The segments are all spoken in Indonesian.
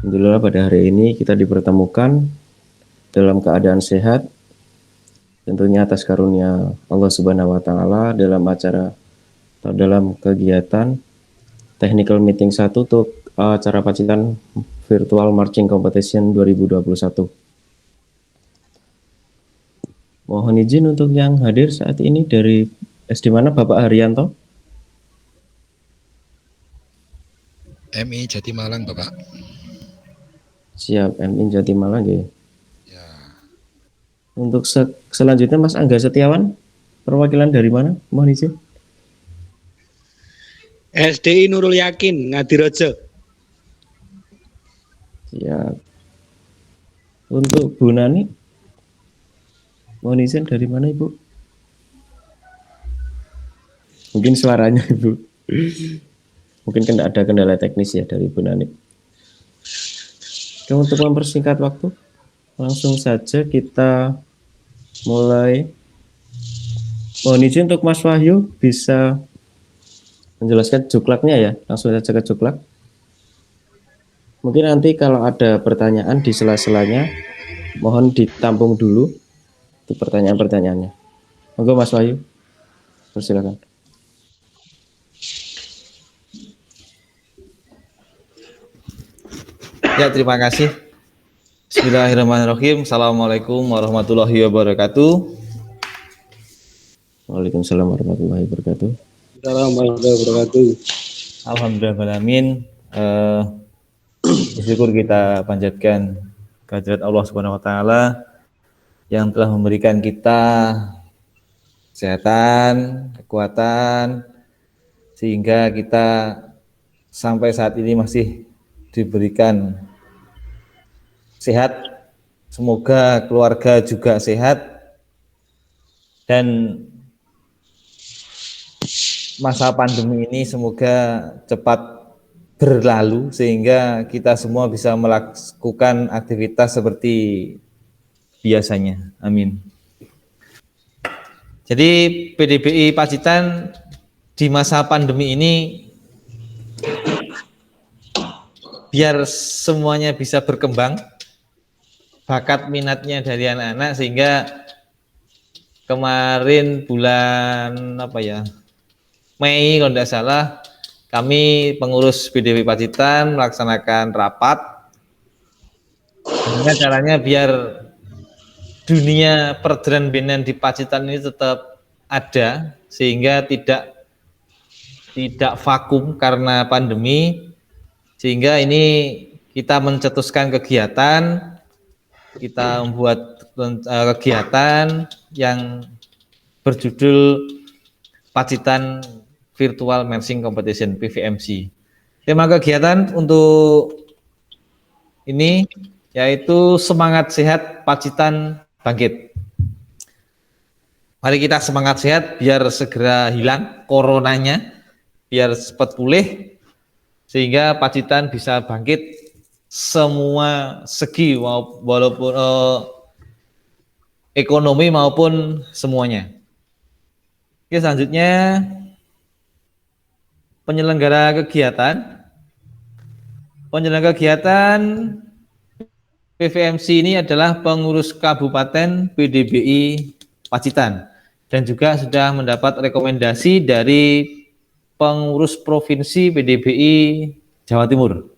Alhamdulillah pada hari ini kita dipertemukan dalam keadaan sehat, tentunya atas karunia Allah Subhanahu wa taala dalam acara atau dalam kegiatan Technical Meeting 1 untuk acara Pacitan Virtual Marching Competition 2021. Mohon izin untuk yang hadir saat ini dari SD mana Bapak Haryanto? MI Jatimalang, Bapak. Siap, MI Jatimalang ya. Ya. Untuk selanjutnya Mas Angga Setiawan, perwakilan dari mana? Mohon izin. SDI Nurul Yakin, Ngadirejo. Siap. Untuk Bu Nani, mohon izin dari mana Ibu? Mungkin suaranya Ibu. Mungkin ada kendala teknis ya dari Bu Nani. Oke, untuk mempersingkat waktu, langsung saja kita mulai. Mohon izin untuk Mas Wahyu bisa menjelaskan juklaknya ya. Langsung saja ke juklak. Mungkin nanti kalau ada pertanyaan di sela-selanya, mohon ditampung dulu untuk pertanyaan-pertanyaannya. Monggo Mas Wahyu, persilakan. Ya, terima kasih. Bismillahirrahmanirrahim. Assalamualaikum warahmatullahi wabarakatuh. Waalaikumsalam warahmatullahi wabarakatuh. Alhamdulillahirrahmanirrahim. Bersyukur kita panjatkan kehadirat Allah Subhanahu wa taala yang telah memberikan kita kesehatan, kekuatan sehingga kita sampai saat ini masih diberikan sehat. Semoga keluarga juga sehat dan masa pandemi ini semoga cepat berlalu sehingga kita semua bisa melakukan aktivitas seperti biasanya. Amin. Jadi PDBI Pacitan di masa pandemi ini biar semuanya bisa berkembang, bakat minatnya dari anak-anak, sehingga kemarin bulan Mei kalau tidak salah, kami pengurus PDBI Pacitan melaksanakan rapat. Dengan caranya biar dunia perdraan benan di Pacitan ini tetap ada, sehingga tidak vakum karena pandemi. Sehingga ini kita mencetuskan kegiatan, kita membuat kegiatan yang berjudul Pacitan Virtual Marching Competition PVMC. Tema kegiatan untuk ini yaitu semangat sehat Pacitan bangkit. Mari kita semangat sehat biar segera hilang coronanya, biar cepat pulih sehingga Pacitan bisa bangkit semua segi, walaupun ekonomi maupun semuanya. Oke, selanjutnya penyelenggara kegiatan PVMC ini adalah pengurus Kabupaten PDBI Pacitan dan juga sudah mendapat rekomendasi dari pengurus Provinsi PDBI Jawa Timur.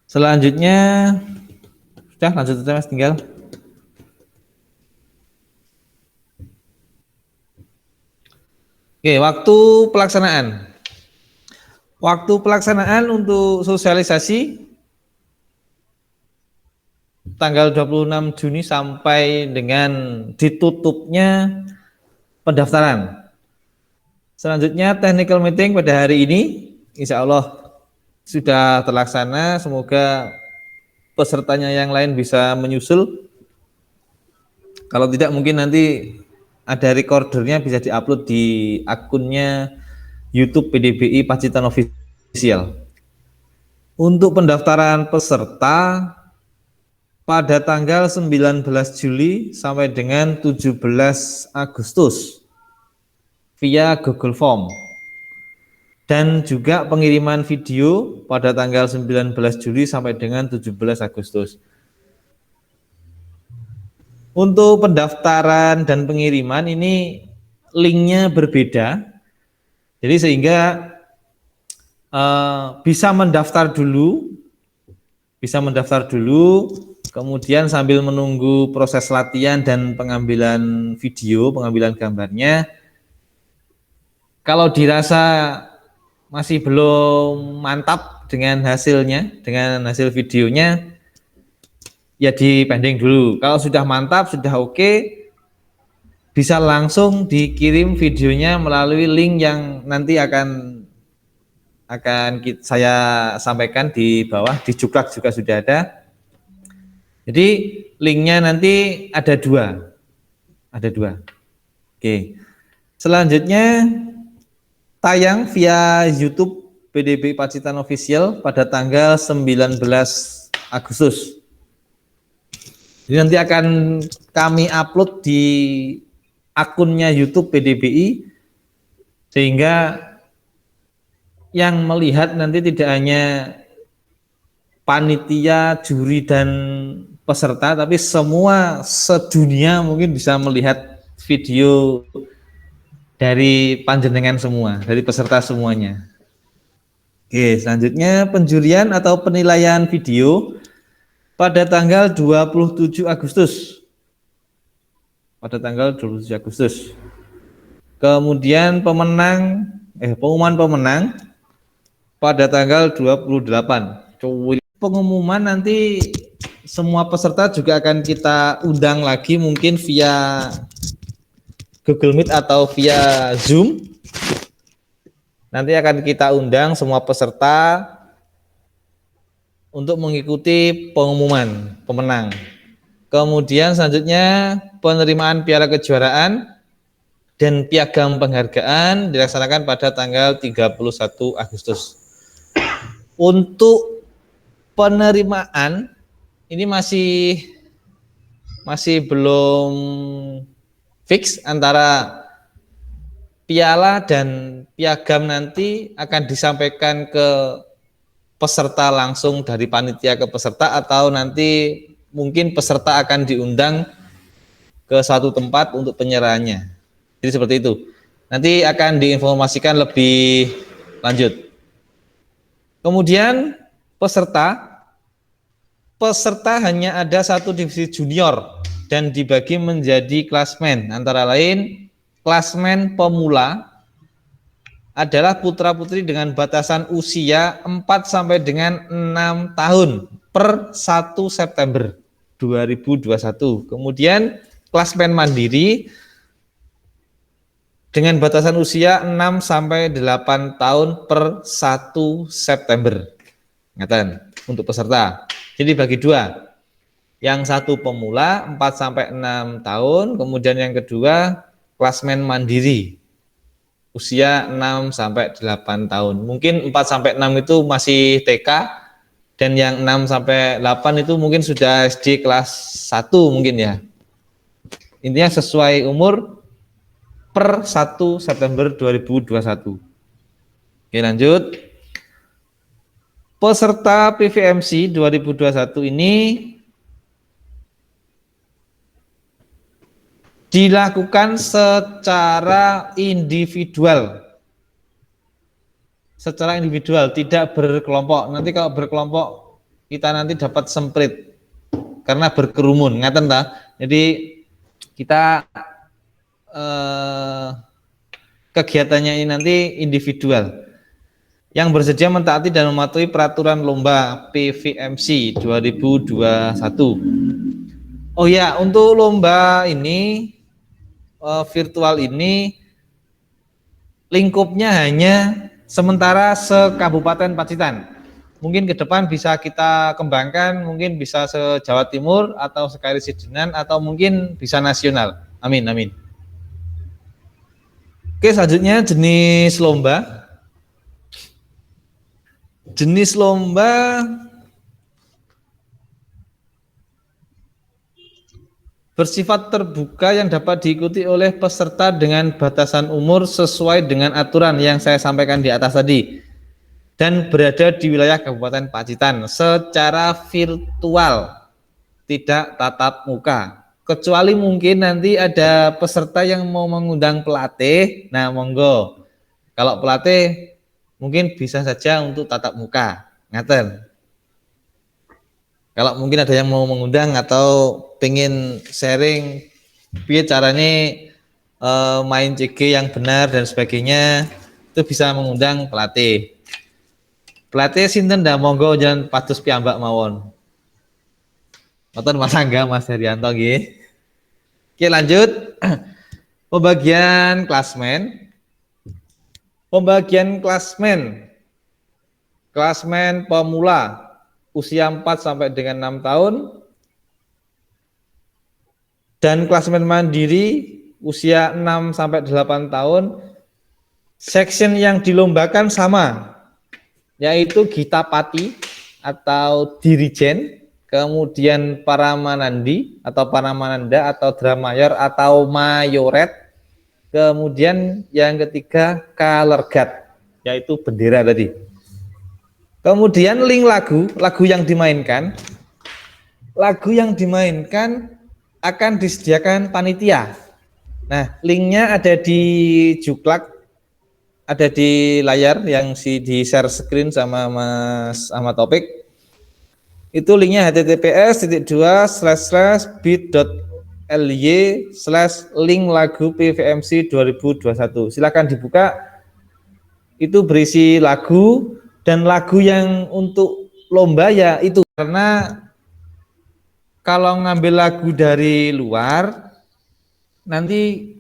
Selanjutnya sudah lanjut saja Mas, tinggal. Oke, waktu pelaksanaan. Waktu pelaksanaan untuk sosialisasi tanggal 26 Juni sampai dengan ditutupnya pendaftaran. Selanjutnya technical meeting pada hari ini insya Allah sudah terlaksana. Semoga pesertanya yang lain bisa menyusul. Kalau tidak mungkin nanti ada recordernya bisa diupload di akunnya YouTube PDBI Pacitan Official. Untuk pendaftaran peserta pada tanggal 19 Juli sampai dengan 17 Agustus via Google Form. dan juga pengiriman video pada tanggal 19 Juli sampai dengan 17 Agustus. Untuk pendaftaran dan pengiriman ini linknya berbeda, jadi sehingga bisa mendaftar dulu, kemudian sambil menunggu proses latihan dan pengambilan video, pengambilan gambarnya. Kalau dirasa masih belum mantap dengan hasilnya, dengan hasil videonya, ya dipending dulu. Kalau sudah mantap, sudah oke, bisa langsung dikirim videonya melalui link yang nanti akan saya sampaikan di bawah, di Juklak juga sudah ada. Jadi linknya nanti ada dua. Oke. Selanjutnya tayang via YouTube PDB Pacitan Official pada tanggal 19 Agustus. Jadi nanti akan kami upload di akunnya YouTube PDBI, sehingga yang melihat nanti tidak hanya panitia, juri, dan peserta, tapi semua sedunia mungkin bisa melihat video dari panjenengan semua, dari peserta semuanya. Oke, selanjutnya penjurian atau penilaian video pada tanggal 27 Agustus. Kemudian pengumuman pemenang pada tanggal 28. Pengumuman nanti semua peserta juga akan kita undang lagi, mungkin via Google Meet atau via Zoom. Nanti akan kita undang semua peserta untuk mengikuti pengumuman pemenang. Kemudian selanjutnya penerimaan piala kejuaraan dan piagam penghargaan dilaksanakan pada tanggal 31 Agustus. Untuk penerimaan ini masih belum fix antara piala dan piagam, nanti akan disampaikan ke peserta langsung dari panitia ke peserta, atau nanti mungkin peserta akan diundang ke suatu tempat untuk penyerahannya. Jadi seperti itu. Nanti akan diinformasikan lebih lanjut. Kemudian peserta hanya ada satu divisi junior dan dibagi menjadi klasmen, antara lain klasmen pemula adalah putra-putri dengan batasan usia 4 sampai dengan 6 tahun per 1 September 2021. Kemudian klasmen mandiri dengan batasan usia 6 sampai 8 tahun per 1 September. Ingatan untuk peserta. Jadi bagi dua. Yang satu pemula 4 sampai 6 tahun, kemudian yang kedua klasmen mandiri usia 6 sampai 8 tahun. Mungkin 4 sampai 6 itu masih TK, dan yang 6 sampai 8 itu mungkin sudah SD kelas 1 mungkin ya. Intinya sesuai umur per 1 September 2021. Oke, lanjut. Peserta PVMC 2021 ini dilakukan secara individual, tidak berkelompok. Nanti kalau berkelompok kita nanti dapat semprit karena berkerumun, ngaten ta? Jadi kita kegiatannya ini nanti individual. Yang bersedia mentaati dan mematuhi peraturan lomba PVMC 2021. Oh ya, untuk lomba ini virtual ini lingkupnya hanya sementara se-Kabupaten Pacitan. Mungkin ke depan bisa kita kembangkan, mungkin bisa se-Jawa Timur atau sekali Sidenan, atau mungkin bisa nasional. Amin, amin. Oke, selanjutnya jenis lomba. Jenis lomba bersifat terbuka yang dapat diikuti oleh peserta dengan batasan umur sesuai dengan aturan yang saya sampaikan di atas tadi, dan berada di wilayah Kabupaten Pacitan secara virtual, tidak tatap muka. Kecuali mungkin nanti ada peserta yang mau mengundang pelatih, nah monggo. Kalau pelatih mungkin bisa saja untuk tatap muka, ngaten. Kalau mungkin ada yang mau mengundang atau pengen sharing piye caranya main CG yang benar dan sebagainya, itu bisa mengundang pelatih. Pelatih sinten dah monggo jangan patus piyambak mawon. Mboten Mas Angga, Mas Herianto nggih. Oke, lanjut. Pembagian klasmen. Pembagian klasmen. Klasmen pemula usia 4 sampai dengan 6 tahun, dan klasmen mandiri usia 6 sampai 8 tahun. Section yang dilombakan sama, yaitu Gita Pati atau Dirijen, kemudian Paramanandi atau Paramananda atau Dramayor atau Mayoret, kemudian yang ketiga Colorguard, yaitu bendera tadi. Kemudian link lagu yang dimainkan akan disediakan panitia. Nah, linknya ada di Juklak, ada di layar yang di share screen sama Mas Ahmad Taufik. Itu linknya https://bit.ly/link lagu PVMC 2021. Silakan dibuka. Itu berisi lagu, dan lagu yang untuk lomba ya itu, karena kalau ngambil lagu dari luar nanti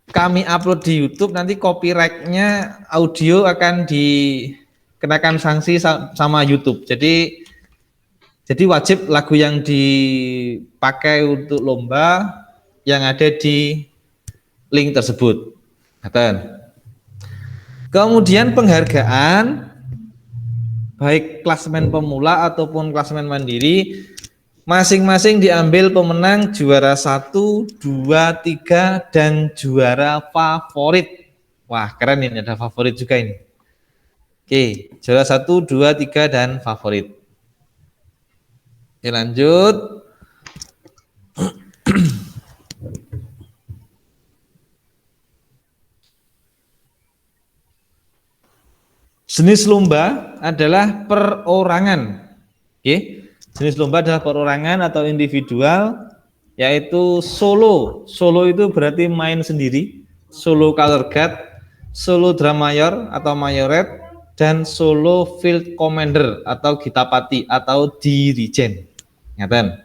kami upload di YouTube, nanti copyright-nya audio akan dikenakan sanksi sama YouTube. Jadi wajib lagu yang dipakai untuk lomba yang ada di link tersebut. Kemudian penghargaan baik klasmen pemula ataupun klasmen mandiri, masing-masing diambil pemenang juara 1, 2, 3 dan juara favorit. Wah, keren ini, ada favorit juga ini. Oke, juara 1, 2, 3 dan favorit. Oke, lanjut. Jenis lomba adalah perorangan. Oke. Jenis lomba adalah perorangan atau individual, yaitu solo. Solo itu berarti main sendiri, solo colorguard, solo dramayor atau mayoret, dan solo field commander atau gitapati atau dirijen. Ngaten.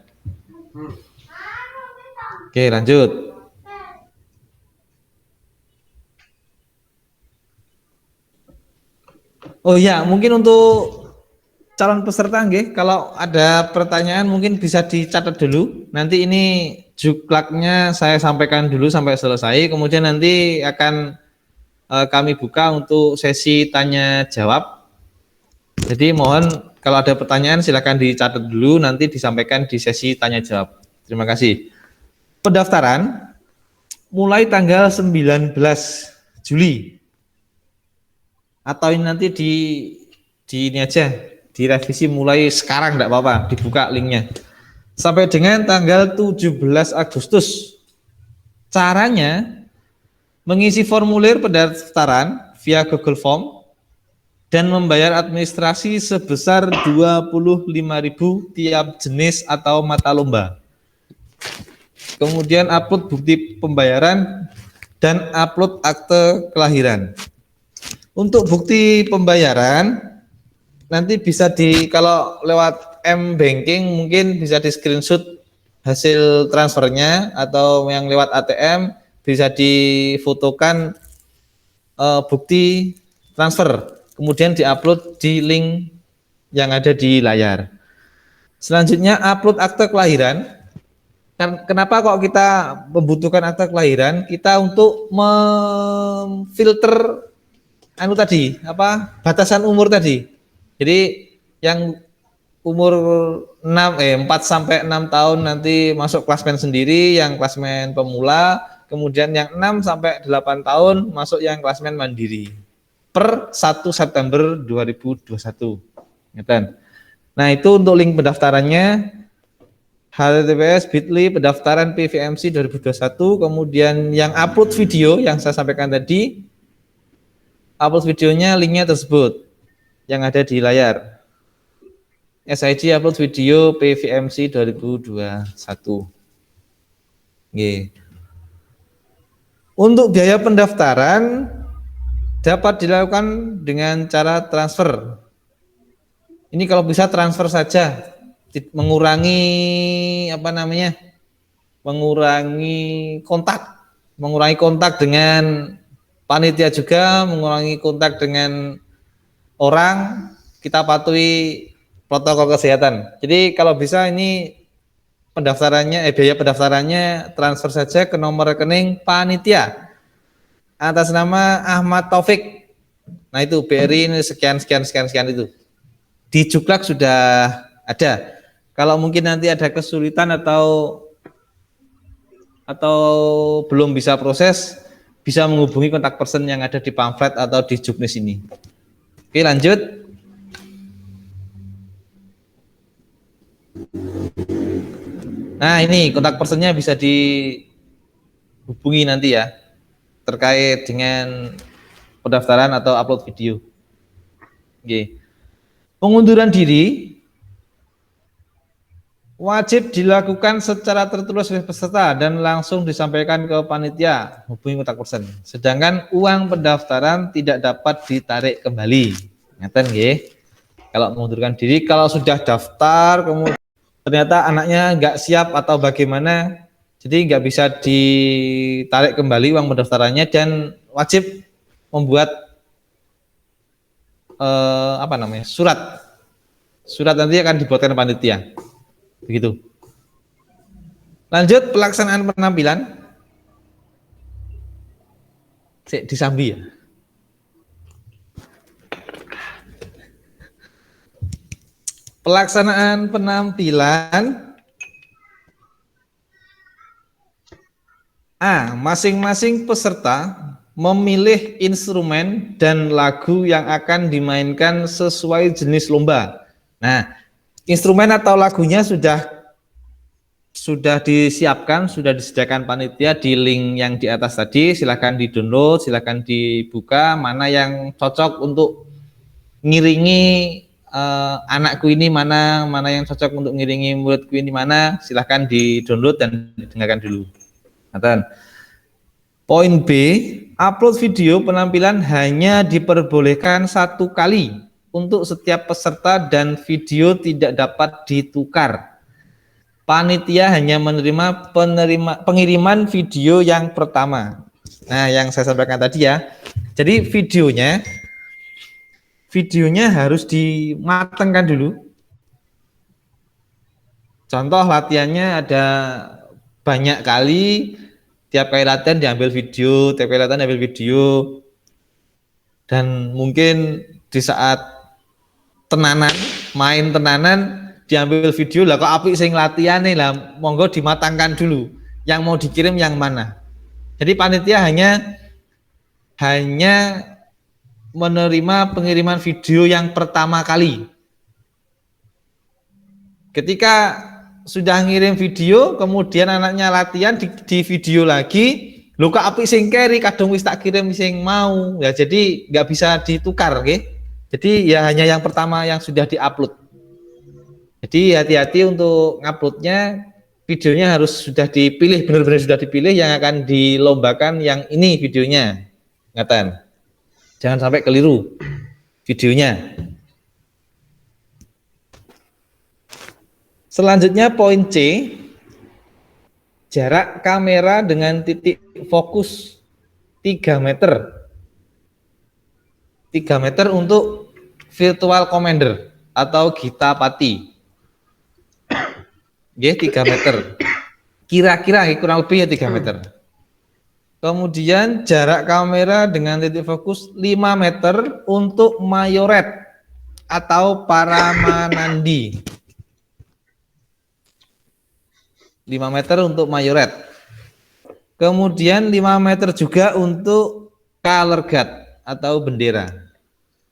Oke, lanjut. Oh ya, mungkin untuk calon peserta nggih, kalau ada pertanyaan mungkin bisa dicatat dulu. Nanti ini juklaknya saya sampaikan dulu sampai selesai, kemudian nanti akan kami buka untuk sesi tanya jawab. Jadi mohon kalau ada pertanyaan silakan dicatat dulu, nanti disampaikan di sesi tanya jawab. Terima kasih. Pendaftaran mulai tanggal 19 Juli. Atau ini nanti di ini aja, direvisi mulai sekarang, enggak apa-apa, dibuka linknya. Sampai dengan tanggal 17 Agustus. Caranya mengisi formulir pendaftaran via Google Form dan membayar administrasi sebesar 25.000 tiap jenis atau mata lomba. Kemudian upload bukti pembayaran dan upload akte kelahiran. Untuk bukti pembayaran nanti bisa kalau lewat M-Banking mungkin bisa di screenshot hasil transfernya, atau yang lewat ATM bisa difotokan bukti transfer, kemudian diupload di link yang ada di layar. Selanjutnya upload akte kelahiran. Kenapa kok kita membutuhkan akte kelahiran? Kita untuk memfilter batasan umur tadi. Jadi yang umur 4 sampai 6 tahun nanti masuk klasmen sendiri yang klasmen pemula, kemudian yang 6 sampai 8 tahun masuk yang klasmen mandiri. Per 1 September 2021. Ngeten. Nah, itu untuk link pendaftarannya https://bit.ly pendaftaran PVMC 2021, kemudian yang upload video yang saya sampaikan tadi, upload videonya linknya tersebut yang ada di layar. SIG upload video PVMC 2021. Oke. Untuk biaya pendaftaran dapat dilakukan dengan cara transfer. Ini kalau bisa transfer saja, mengurangi mengurangi kontak dengan panitia juga, mengurangi kontak dengan orang, kita patuhi protokol kesehatan. Jadi kalau bisa ini biaya pendaftarannya transfer saja ke nomor rekening panitia atas nama Ahmad Taufik. Nah itu BRI ini sekian itu. Di Juklak sudah ada. Kalau mungkin nanti ada kesulitan atau belum bisa proses, bisa menghubungi kontak person yang ada di pamflet atau di Juknis ini. Oke, lanjut. Nah, ini kontak personnya bisa dihubungi nanti ya, terkait dengan pendaftaran atau upload video. Oke. Pengunduran diri wajib dilakukan secara tertulis oleh peserta dan langsung disampaikan ke panitia, hubungi kontak person. Sedangkan uang pendaftaran tidak dapat ditarik kembali. Ngeten nggih. Kalau mengundurkan diri, kalau sudah daftar kemudian ternyata anaknya nggak siap atau bagaimana, jadi nggak bisa ditarik kembali uang pendaftarannya dan wajib membuat surat nanti akan dibuatkan panitia, begitu. Lanjut pelaksanaan penampilan disambi ya. Pelaksanaan penampilan masing-masing peserta memilih instrumen dan lagu yang akan dimainkan sesuai jenis lomba. Nah, instrumen atau lagunya sudah disiapkan, sudah disediakan panitia di link yang di atas tadi. Silakan di-download, silakan dibuka mana yang cocok untuk ngiringi anakku ini, mana yang cocok untuk ngiringi muridku ini mana, silahkan di-download dan didengarkan dulu. Poin B, upload video penampilan hanya diperbolehkan 1 kali untuk setiap peserta dan video tidak dapat ditukar. Panitia hanya menerima pengiriman video yang pertama. Nah, yang saya sampaikan tadi ya. Jadi videonya harus dimatangkan dulu. Contoh latihannya ada banyak kali, tiap kali latihan diambil video, dan mungkin di saat main tenanan diambil video lah, kok apik sing latihan nih lah, monggo dimatangkan dulu yang mau dikirim yang mana. Jadi panitia hanya menerima pengiriman video yang pertama kali. Ketika sudah ngirim video, kemudian anaknya latihan di video lagi, lho kok apik sing keri, kadung wis tak kirim sing mau. Ya jadi nggak bisa ditukar, oke? Jadi ya hanya yang pertama yang sudah diupload. Jadi hati-hati untuk nguploadnya, videonya harus sudah dipilih, benar-benar sudah dipilih yang akan dilombakan yang ini videonya. Ngeten. Jangan sampai keliru videonya. Selanjutnya poin C, jarak kamera dengan titik fokus 3 meter. 3 meter untuk virtual commander atau Gita Pati. Ya, 3 meter. Kira-kira kurang lebih ya 3 meter. Kemudian jarak kamera dengan titik fokus 5 meter untuk mayoret atau Paramanandi. 5 meter untuk mayoret. Kemudian 5 meter juga untuk color guard atau bendera.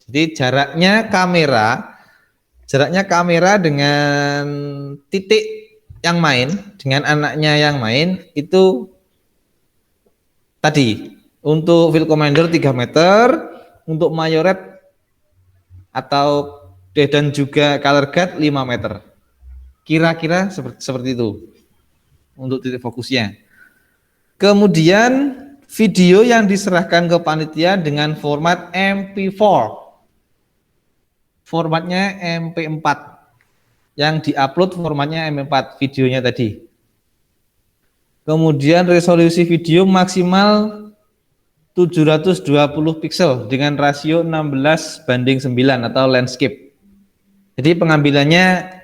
Jadi jaraknya kamera dengan titik yang main, dengan anaknya yang main itu tadi untuk field commander 3 meter, untuk mayoret atau dan juga color guard 5 meter. Kira-kira seperti itu untuk titik fokusnya. Kemudian video yang diserahkan ke panitia dengan format MP4. Formatnya MP4. Yang diupload formatnya MP4 videonya tadi. Kemudian resolusi video maksimal 720 pixel dengan rasio 16:9 atau landscape. Jadi pengambilannya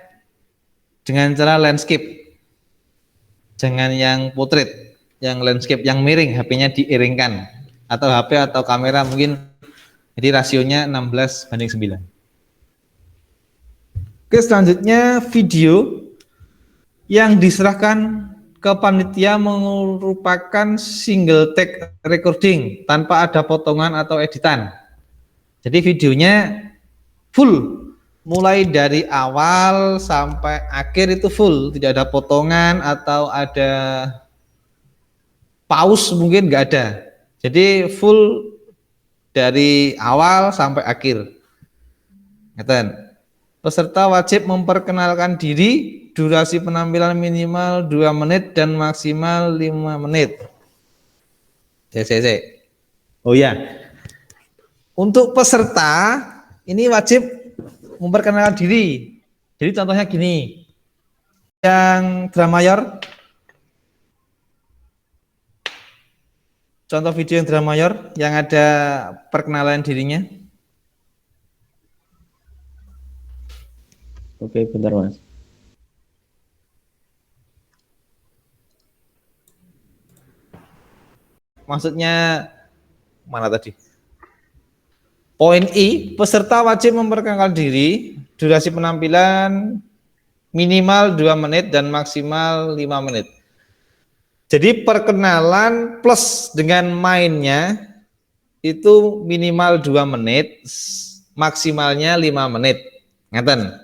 dengan cara landscape. Jangan yang portrait, yang landscape, yang miring, HP-nya diiringkan atau HP atau kamera mungkin. Jadi rasionya 16:9. Oke, selanjutnya video yang diserahkan ke panitia merupakan single take recording tanpa ada potongan atau editan. Jadi videonya full, mulai dari awal sampai akhir itu full, tidak ada potongan atau ada pause, mungkin nggak ada. Jadi full dari awal sampai akhir. Ngeten. Peserta wajib memperkenalkan diri, durasi penampilan minimal 2 menit dan maksimal 5 menit. Oh ya, untuk peserta ini wajib memperkenalkan diri. Jadi contohnya gini, yang dramayor, contoh video yang dramayor yang ada perkenalan dirinya. Oke, bentar Mas. Maksudnya mana tadi? Poin I, peserta wajib memperkenalkan diri, durasi penampilan minimal 2 menit dan maksimal 5 menit. Jadi perkenalan plus dengan mainnya itu minimal 2 menit, maksimalnya 5 menit. Ngeten.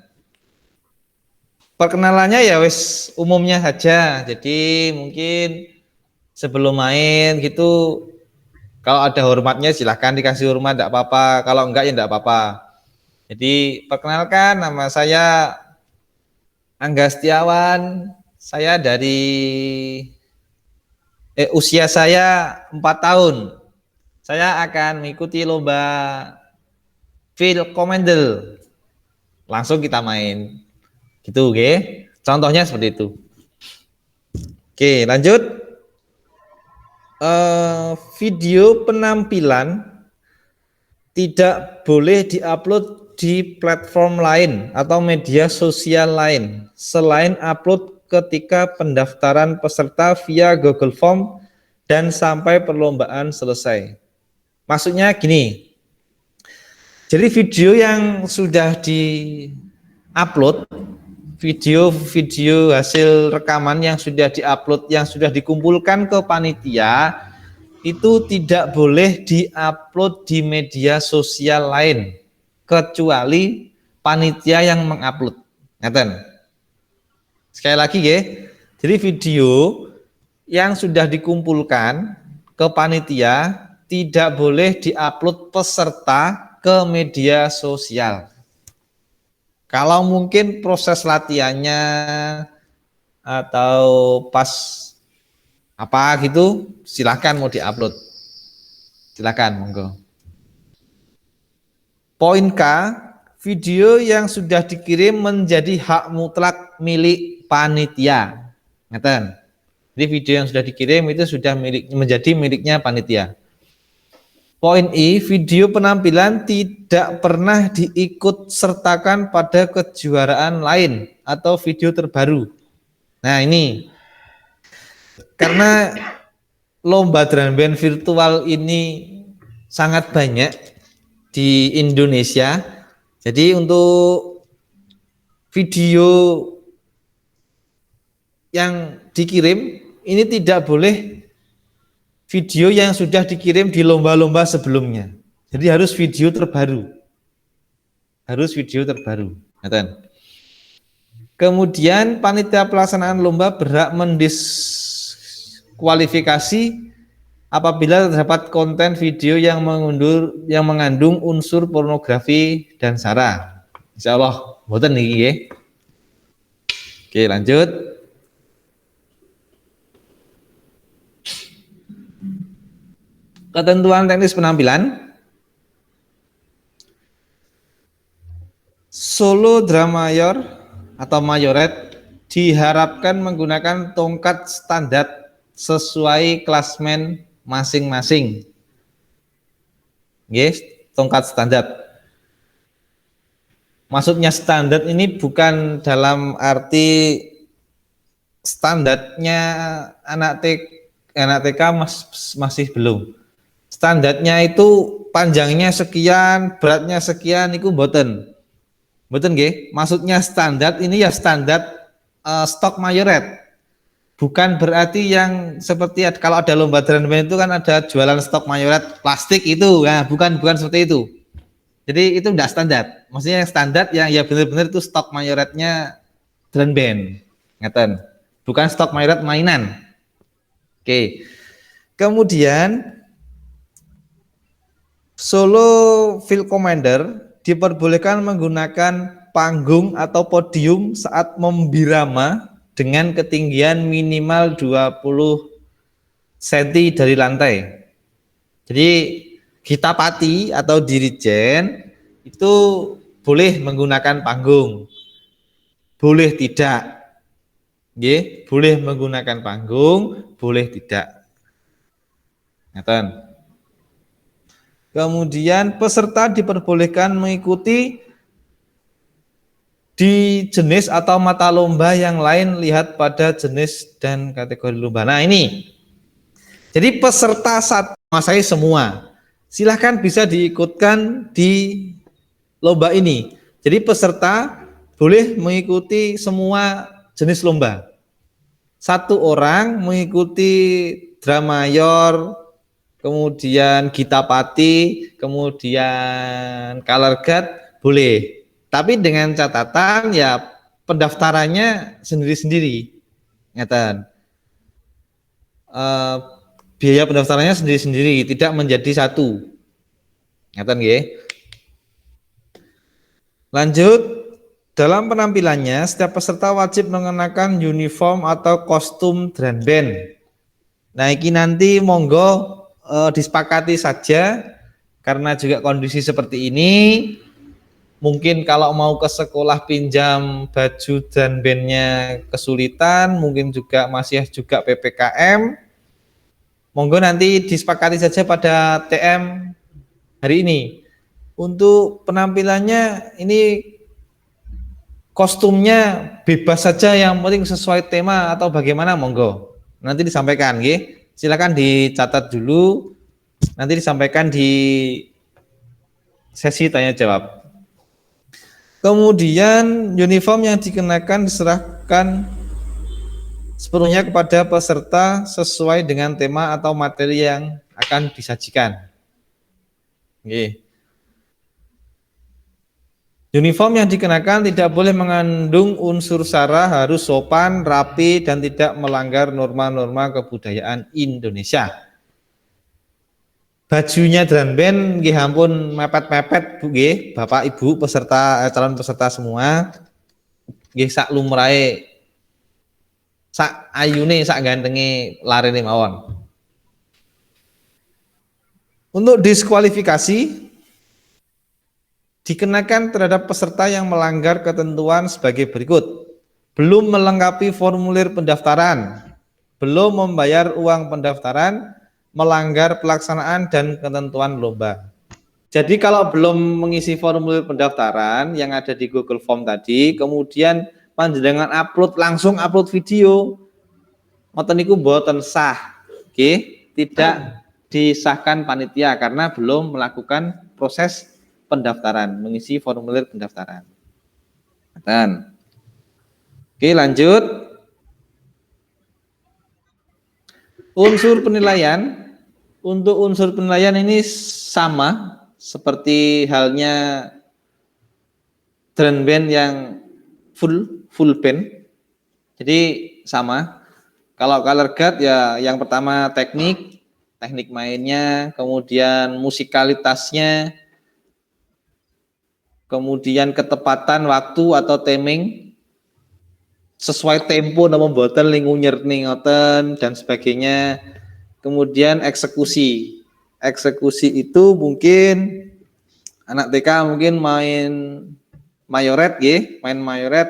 Perkenalannya ya wis umumnya saja. Jadi mungkin sebelum main gitu, kalau ada hormatnya silahkan dikasih hormat, tidak apa-apa. Kalau enggak ya tidak apa-apa. Jadi perkenalkan, nama saya Angga Setiawan. Saya dari usia saya 4 tahun. Saya akan mengikuti lomba Field Commander. Langsung kita main. Gitu, oke. Contohnya seperti itu. Oke, lanjut. Video penampilan tidak boleh diupload di platform lain atau media sosial lain selain upload ketika pendaftaran peserta via Google Form dan sampai perlombaan selesai. Maksudnya gini, jadi video yang sudah di-upload, video hasil rekaman yang sudah di-upload, yang sudah dikumpulkan ke panitia, itu tidak boleh di-upload di media sosial lain kecuali panitia yang mengupload. Ngeten. Sekali lagi ya, jadi video yang sudah dikumpulkan ke panitia tidak boleh di-upload peserta ke media sosial. Kalau mungkin proses latihannya atau pas apa gitu, silahkan mau diupload. Silahkan, monggo. Poin K, video yang sudah dikirim menjadi hak mutlak milik panitia. Ngeten. Jadi video yang sudah dikirim itu sudah menjadi miliknya panitia. Poin I, video penampilan tidak pernah diikut sertakan pada kejuaraan lain atau video terbaru. Nah ini, karena lomba drum band virtual ini sangat banyak di Indonesia, Jadi untuk video yang dikirim ini tidak boleh video yang sudah dikirim di lomba-lomba sebelumnya. Jadi harus video terbaru. Harus video terbaru. Ngeten. Kemudian panitia pelaksanaan lomba berhak mendiskualifikasi apabila terdapat konten video yang mengandung unsur pornografi dan sara. Insya Allah, mboten niki nggih. Oke, lanjut. Ketentuan teknis penampilan. Solo drama mayor atau mayoret diharapkan menggunakan tongkat standar sesuai klasmen masing-masing. Yes, tongkat standar. Maksudnya standar ini bukan dalam arti standarnya anak TK masih belum. Standarnya itu panjangnya sekian, beratnya sekian, itu mboten. Mboten nggih. Maksudnya standar ini ya standar stok mayoret. Bukan berarti yang seperti kalau ada lomba drum band itu kan ada jualan stok mayoret plastik itu, nah bukan seperti itu. Jadi itu tidak standar. Maksudnya yang standar yang ya benar-benar itu stok mayoretnya drum band, ngeten. Bukan stok mayoret mainan. Oke. Kemudian solo field commander diperbolehkan menggunakan panggung atau podium saat membirama dengan ketinggian minimal 20 cm dari lantai. Jadi Gitapati atau dirijen itu boleh menggunakan panggung, boleh tidak. Nggih, boleh menggunakan panggung, boleh tidak. Ngeten. Kemudian peserta diperbolehkan mengikuti di jenis atau mata lomba yang lain, lihat pada jenis dan kategori lomba. Nah ini, jadi peserta saya semua, silahkan bisa diikutkan di lomba ini. Jadi peserta boleh mengikuti semua jenis lomba. Satu orang mengikuti drama mayor, kemudian Gitapati, kemudian color guard boleh. Tapi dengan catatan ya pendaftarannya sendiri-sendiri. Ngeten. Biaya pendaftarannya sendiri-sendiri, tidak menjadi satu. Ngeten nggih. Lanjut, dalam penampilannya setiap peserta wajib mengenakan uniform atau kostum drum band. Nah, ini nanti monggo disepakati saja karena juga kondisi seperti ini. Mungkin kalau mau ke sekolah pinjam baju dan bandnya kesulitan, mungkin juga masih juga PPKM. Monggo nanti disepakati saja pada TM hari ini. Untuk penampilannya ini kostumnya bebas saja, yang penting sesuai tema atau bagaimana, monggo. Nanti disampaikan, nggih. Silakan dicatat dulu. Nanti disampaikan di sesi tanya jawab. Kemudian uniform yang dikenakan diserahkan sepenuhnya kepada peserta sesuai dengan tema atau materi yang akan disajikan. Oke. Uniform yang dikenakan tidak boleh mengandung unsur sara, harus sopan, rapi, dan tidak melanggar norma-norma kebudayaan Indonesia. Bajunya drum band nggih ampun mepet-mepet Bu nggih, Bapak Ibu peserta calon peserta semua. Nggih sak lumrahe, sak ayune, sak gantenge larene mawon. Untuk diskualifikasi dikenakan terhadap peserta yang melanggar ketentuan sebagai berikut: belum melengkapi formulir pendaftaran, belum membayar uang pendaftaran, melanggar pelaksanaan dan ketentuan lomba. Jadi kalau belum mengisi formulir pendaftaran yang ada di Google Form tadi, kemudian panjenengan langsung upload video, ngoten niku mboten sah. Oke, tidak disahkan panitia karena belum melakukan proses pendaftaran, mengisi formulir pendaftaran. Oke, lanjut. Unsur penilaian. Untuk unsur penilaian ini sama seperti halnya drum band yang full band. Jadi sama. Kalau color guard ya yang pertama teknik mainnya, kemudian musikalitasnya, kemudian ketepatan waktu atau timing, sesuai tempo nama boten lingunyer ngoten dan sebagainya. Kemudian eksekusi itu mungkin anak TK mungkin main mayoret main mayoret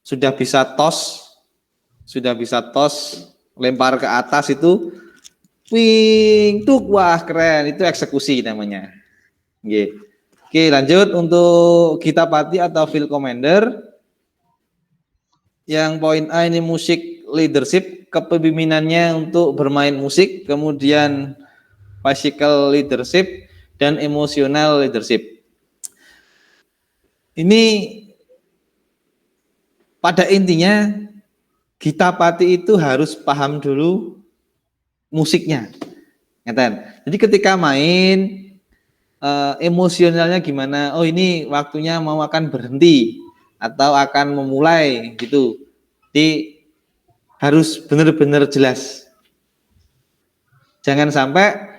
sudah bisa tos lempar ke atas itu wing tuk, wah keren, itu eksekusi namanya. Oke, lanjut untuk Gita Pati atau field commander. Yang poin A ini musik leadership, kepemimpinannya untuk bermain musik, kemudian physical leadership dan emotional leadership. Ini pada intinya Gita Pati itu harus paham dulu musiknya. Jadi ketika main emosionalnya gimana? Oh, ini waktunya mau akan berhenti atau akan memulai gitu. Jadi harus benar-benar jelas. Jangan sampai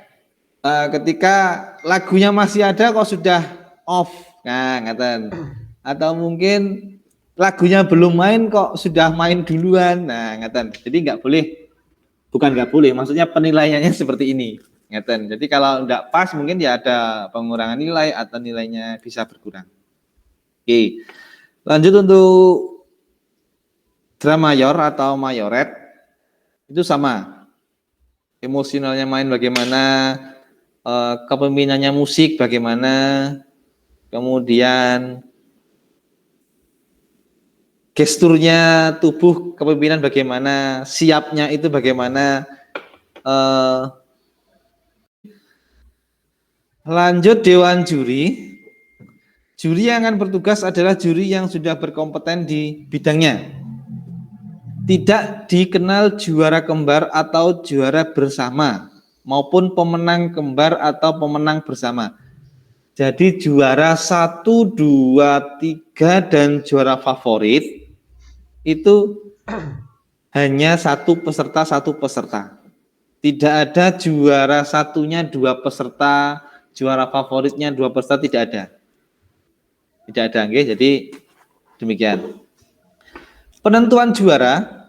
ketika lagunya masih ada kok sudah off. Nah, atau mungkin lagunya belum main kok sudah main duluan. Nah, jadi nggak boleh. Bukan nggak boleh, maksudnya penilaiannya seperti ini. Jadi kalau nggak pas mungkin ya ada pengurangan nilai atau nilainya bisa berkurang. Oke. Lanjut untuk drum mayor atau mayoret itu sama. Emosionalnya main bagaimana, kepemimpinannya musik bagaimana, kemudian gesturnya tubuh kepemimpinan bagaimana, siapnya itu bagaimana. Lanjut dewan juri. Juri yang akan bertugas adalah juri yang sudah berkompeten di bidangnya. Tidak dikenal juara kembar atau juara bersama maupun pemenang kembar atau pemenang bersama. Jadi juara 1, 2, 3 dan juara favorit itu hanya satu peserta. Tidak ada juara satunya 2 peserta, juara favoritnya 2 peserta, tidak ada. Jadi demikian. Penentuan juara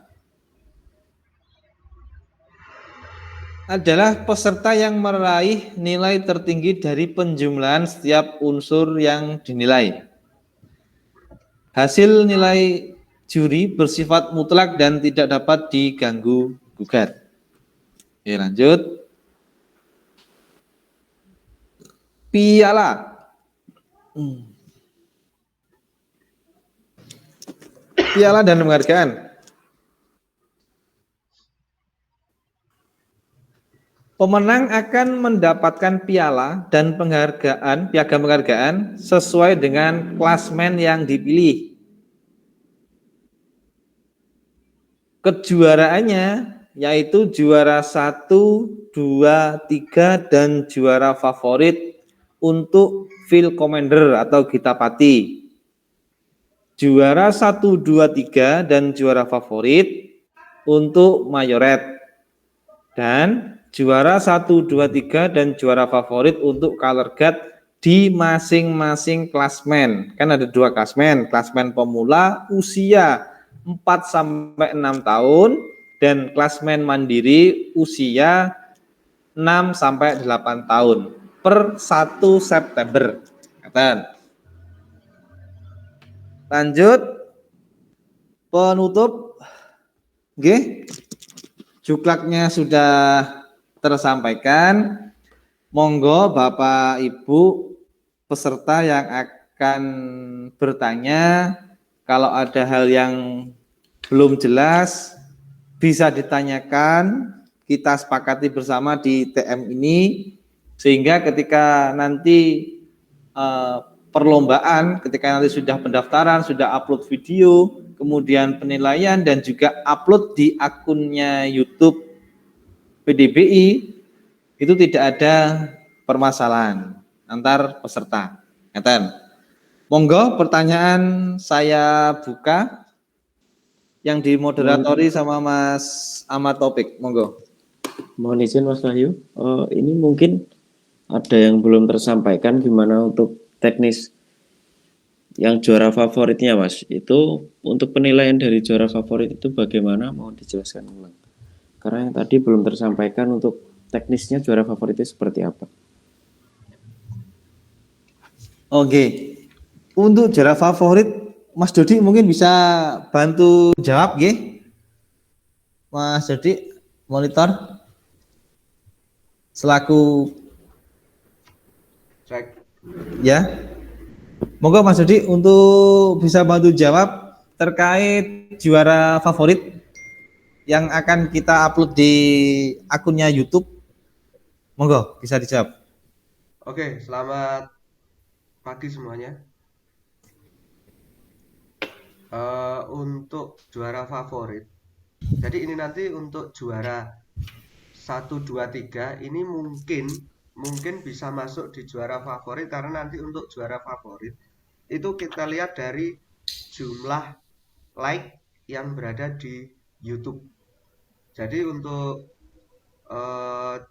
adalah peserta yang meraih nilai tertinggi dari penjumlahan setiap unsur yang dinilai. Hasil nilai juri bersifat mutlak dan tidak dapat diganggu gugat. Oke, lanjut. Piala. Piala dan penghargaan. Pemenang akan mendapatkan piala dan piagam penghargaan sesuai dengan klasmen yang dipilih. Kejuaraannya yaitu juara 1, 2, 3 dan juara favorit untuk field commander atau Gita Pati. Juara 1, 2, 3 dan juara favorit untuk mayoret. Dan juara 1, 2, 3 dan juara favorit untuk color guard di masing-masing klasmen. Kan ada 2 klasmen, klasmen pemula usia 4-6 tahun dan klasmen mandiri usia 6-8 tahun per 1 September. Lanjut penutup. Juklaknya sudah tersampaikan. Monggo Bapak Ibu peserta yang akan bertanya, kalau ada hal yang belum jelas bisa ditanyakan, kita sepakati bersama di TM ini sehingga ketika nanti eh, perlombaan, ketika nanti sudah pendaftaran, sudah upload video, kemudian penilaian dan juga upload di akunnya YouTube PDBI, itu tidak ada permasalahan antar peserta. Ngeten. Monggo pertanyaan saya buka yang dimoderatori sama Mas Ahmad Taufik. Monggo. Mohon izin Mas Wahyu, ini mungkin ada yang belum tersampaikan gimana untuk teknis yang juara favoritnya Mas. Itu untuk penilaian dari juara favorit itu bagaimana? Mohon dijelaskan ulang. Karena yang tadi belum tersampaikan untuk teknisnya juara favorit itu seperti apa. Oke. Untuk juara favorit Mas Dodi mungkin bisa bantu jawab nggih. Mas Dodi monitor selaku Cek. ya. Monggo Mas Dodi untuk bisa bantu jawab terkait juara favorit yang akan kita upload di akunnya YouTube. Monggo bisa dijawab. Oke, selamat pagi semuanya. Untuk juara favorit, jadi ini nanti untuk juara 1, 2, 3 ini mungkin bisa masuk di juara favorit, karena nanti untuk juara favorit itu kita lihat dari jumlah like yang berada di YouTube. Jadi untuk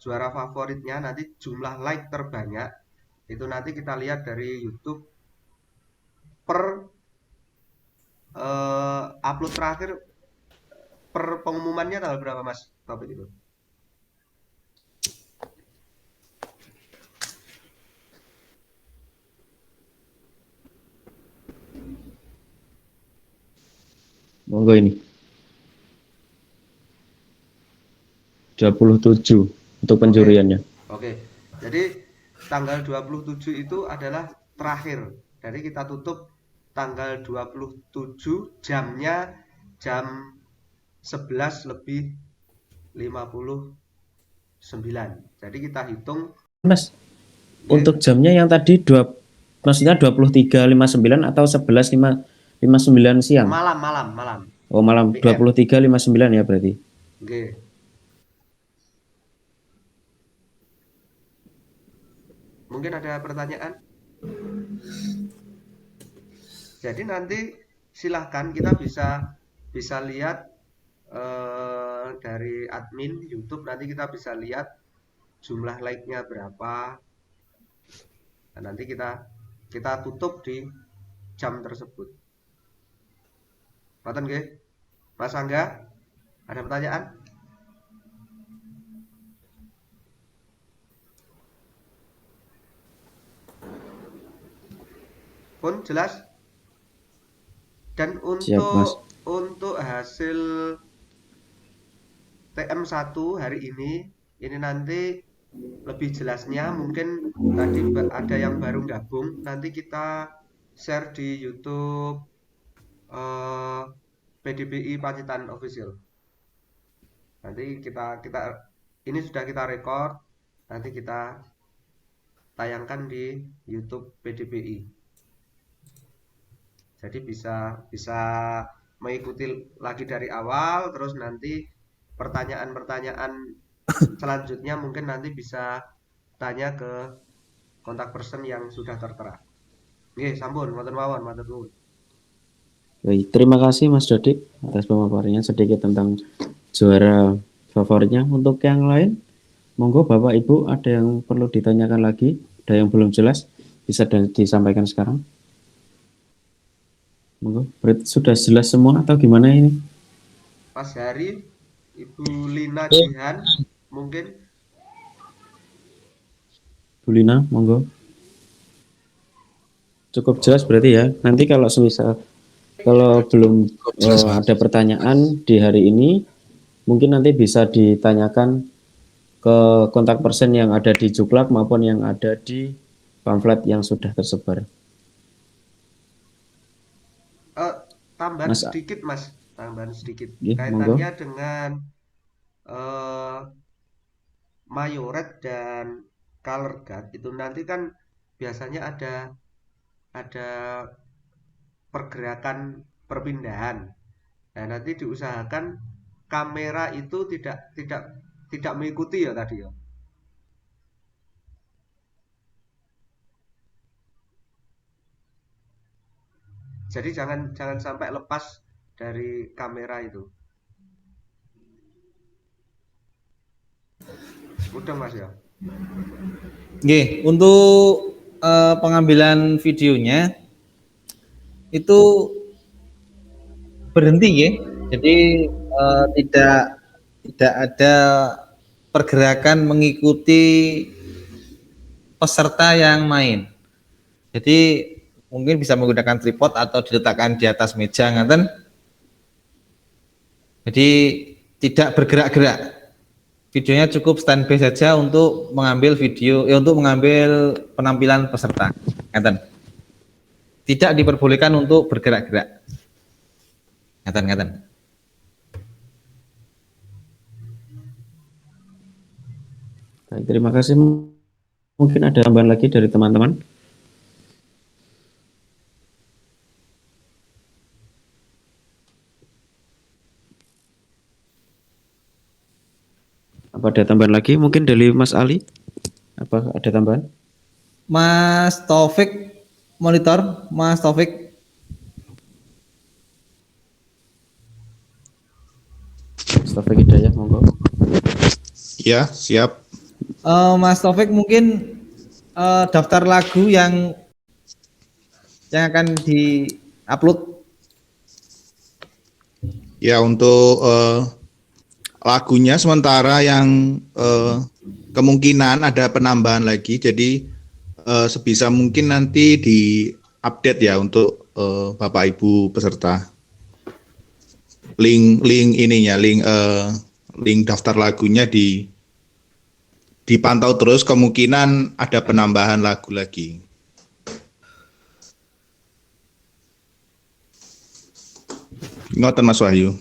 juara favoritnya nanti jumlah like terbanyak itu nanti kita lihat dari YouTube per upload terakhir, per pengumumannya tanggal berapa Mas Topik itu? Monggo ini. 27 untuk penjuriannya. Oke. Jadi tanggal 27 itu adalah terakhir. Jadi kita tutup tanggal 27, jamnya jam 11 lebih 59. Jadi kita hitung Mas, untuk jamnya yang tadi maksudnya 23.59 atau 11.59 siang? malam. Oh, malam 23.59 ya berarti. Oke. Mungkin ada pertanyaan? Jadi nanti silahkan kita bisa lihat dari admin YouTube, nanti kita bisa lihat jumlah like-nya berapa. Nah, nanti kita tutup di jam tersebut. Ngoten nggih? Mas Angga, ada pertanyaan? Pun jelas? Dan Siap, Mas. untuk hasil TM1 hari ini nanti lebih jelasnya mungkin tadi ada yang baru gabung, nanti kita share di YouTube PDBI Pacitan Official. Nanti kita ini sudah kita record, nanti kita tayangkan di YouTube PDBI. Jadi bisa mengikuti lagi dari awal, terus nanti pertanyaan-pertanyaan selanjutnya mungkin nanti bisa tanya ke kontak person yang sudah tertera. Nggih, sampun, matur mawon, matur nuwun. Baik, terima kasih Mas Dodi atas pemaparannya sedikit tentang juara favoritnya. Untuk yang lain, monggo Bapak Ibu ada yang perlu ditanyakan lagi, ada yang belum jelas, bisa disampaikan sekarang. Monggo, berarti sudah jelas semua atau gimana ini? Mas Hari, Ibu Lina Jihan, mungkin. Bu Lina, monggo. Cukup jelas berarti ya. Nanti kalau belum ada pertanyaan di hari ini, mungkin nanti bisa ditanyakan ke kontak person yang ada di Juklak maupun yang ada di pamflet yang sudah tersebar. Tambahan sedikit Mas, Yeah, kaitannya dengan Mayoret dan Color Guard itu nanti kan biasanya ada pergerakan perpindahan. Nah, nanti diusahakan kamera itu tidak mengikuti ya tadi ya. Jadi jangan sampai lepas dari kamera itu. Udah Mas ya. Nggih, untuk pengambilan videonya itu berhenti ya. Jadi tidak ada pergerakan mengikuti peserta yang main. Jadi mungkin bisa menggunakan tripod atau diletakkan di atas meja ngaten. Jadi tidak bergerak-gerak. Videonya cukup standby saja untuk mengambil video, untuk mengambil penampilan peserta. Ngaten. Tidak diperbolehkan untuk bergerak-gerak. Ngaten. Baik, terima kasih. Mungkin ada tambahan lagi dari teman-teman. Apa ada tambahan lagi? Mungkin dari Mas Ali? Apa ada tambahan? Mas Taufik monitor, Mas Taufik. Mas Taufik Hidayah, monggo. Ya, siap. Mas Taufik mungkin daftar lagu yang akan di-upload. Ya, untuk lagunya sementara yang kemungkinan ada penambahan lagi, jadi sebisa mungkin nanti di-update ya untuk Bapak Ibu peserta. Link ininya, link daftar lagunya dipantau terus, kemungkinan ada penambahan lagu lagi. Ngoten Mas Wahyu.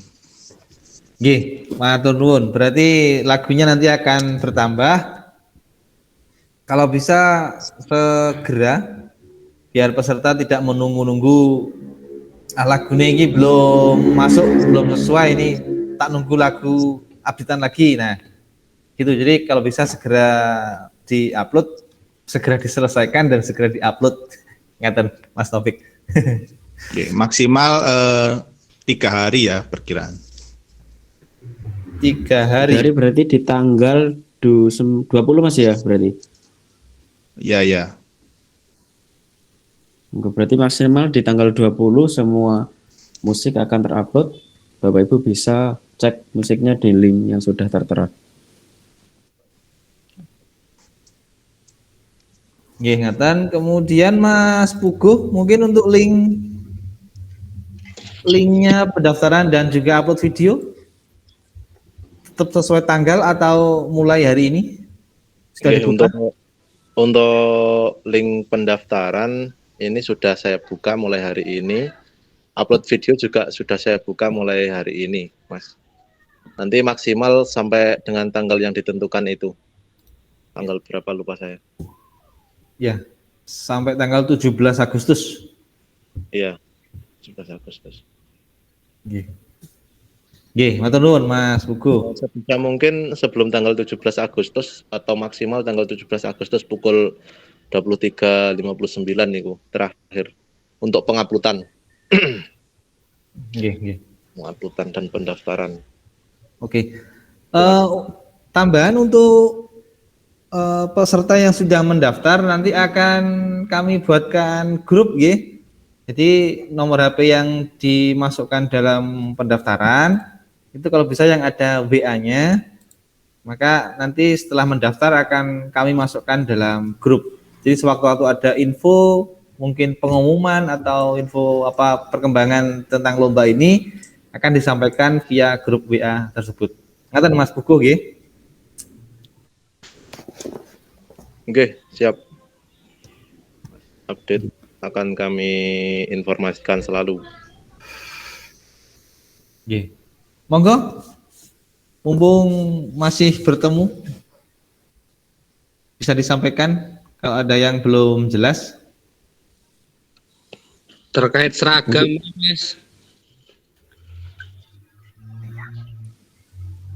Nggih, matur nuwun. Berarti lagunya nanti akan bertambah. Kalau bisa segera biar peserta tidak menunggu-nunggu lagunya ini belum masuk, belum sesuai, ini tak nunggu lagu updatean lagi. Nah, gitu. Jadi kalau bisa segera di-upload, segera diselesaikan dan segera di-upload. Ngaten Mas Taufik. Oke, maksimal 3 hari ya perkiraan. 3 hari. Dari berarti di tanggal 20 Mas ya berarti. Ya. Berarti maksimal di tanggal 20 semua musik akan terupload. Bapak Ibu bisa cek musiknya di link yang sudah tertera. Nggih, ngaten. Kemudian Mas Puguh mungkin untuk linknya pendaftaran dan juga upload video tetap sesuai tanggal atau mulai hari ini sudah Oke, dibuka? untuk link pendaftaran ini sudah saya buka mulai hari ini. Upload video juga sudah saya buka mulai hari ini, Mas. Nanti maksimal sampai dengan tanggal yang ditentukan itu. Tanggal berapa lupa saya. Ya, sampai tanggal 17 Agustus. Iya, 17 Agustus. Nggih, matur nuwun Mas Puguh. Sebisa mungkin sebelum tanggal 17 Agustus atau maksimal tanggal 17 Agustus pukul 23.59 niku terakhir untuk penguploadan. Nggih. Penguploadan dan pendaftaran. Oke. Tambahan untuk peserta yang sudah mendaftar nanti akan kami buatkan grup nggih. Jadi nomor HP yang dimasukkan dalam pendaftaran itu kalau bisa yang ada WA-nya, maka nanti setelah mendaftar akan kami masukkan dalam grup. Jadi sewaktu-waktu ada info, mungkin pengumuman atau info apa perkembangan tentang lomba ini akan disampaikan via grup WA tersebut. Ngaten Mas Puguh nggih. Oke, siap. Update akan kami informasikan selalu. Nggih. Monggo. Mumpung masih bertemu bisa disampaikan Kalau ada yang belum jelas, Terkait seragam, Mas.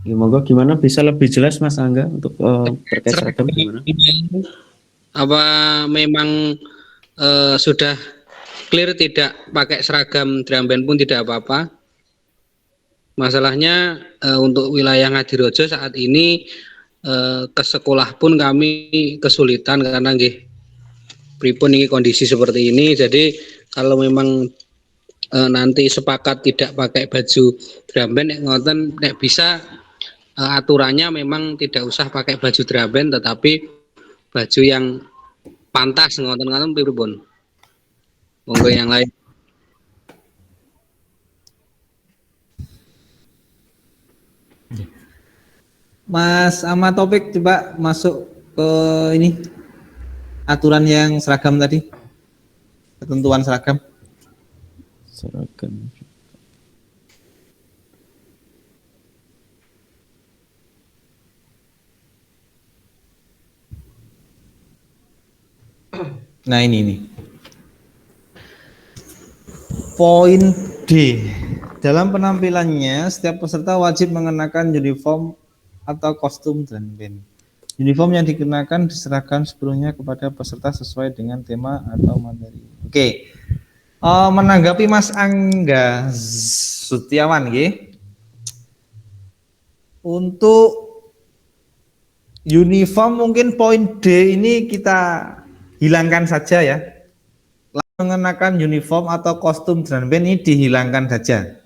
Ya, monggo gimana bisa lebih jelas Mas Angga untuk terkait seragam gimana? Apa memang sudah clear tidak pakai seragam drum band pun tidak apa-apa? Masalahnya untuk wilayah Ngadirojo saat ini ke sekolah pun kami kesulitan karena nggih pripun ini kondisi seperti ini. Jadi kalau memang nanti sepakat tidak pakai baju drum band ngoten nek bisa aturannya memang tidak usah pakai baju drum band tetapi baju yang pantas ngoten-ngoten pripun. Monggo yang lain. Mas Ahmad Taufik coba masuk ke ini aturan yang seragam tadi, ketentuan seragam. Seragam. Nah ini nih. Poin D. Dalam penampilannya, setiap peserta wajib mengenakan uniform atau kostum drum band. Uniform yang dikenakan diserahkan sepenuhnya kepada peserta sesuai dengan tema atau materi. Oke. Menanggapi Mas Angga Sutiawan, untuk uniform mungkin poin D ini kita hilangkan saja ya. Mengenakan uniform atau kostum drum band ini dihilangkan saja.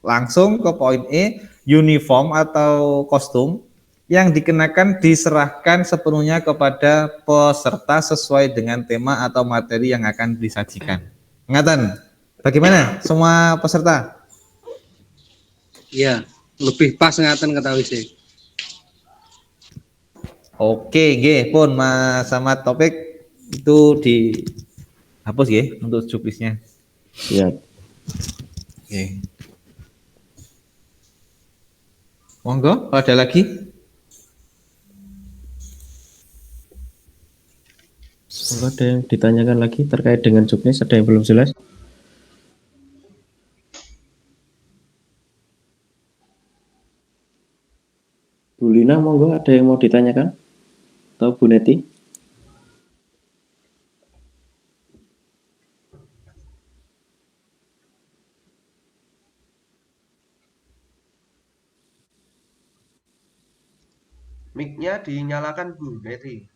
Langsung ke poin E, uniform atau kostum yang dikenakan diserahkan sepenuhnya kepada peserta sesuai dengan tema atau materi yang akan disajikan. Ngatan, bagaimana semua peserta? Iya, lebih pas ngaten ketahui sih. Oke, pun Mas Ahmad Taufik itu dihapus untuk juklisnya. Siap. Oke. Monggo, kalau ada lagi? Kalau ada yang ditanyakan lagi terkait dengan juknis, ada yang belum jelas? Bu Lina, monggo ada yang mau ditanyakan? Atau Bu Neti? Mic-nya dinyalakan Bu Neti.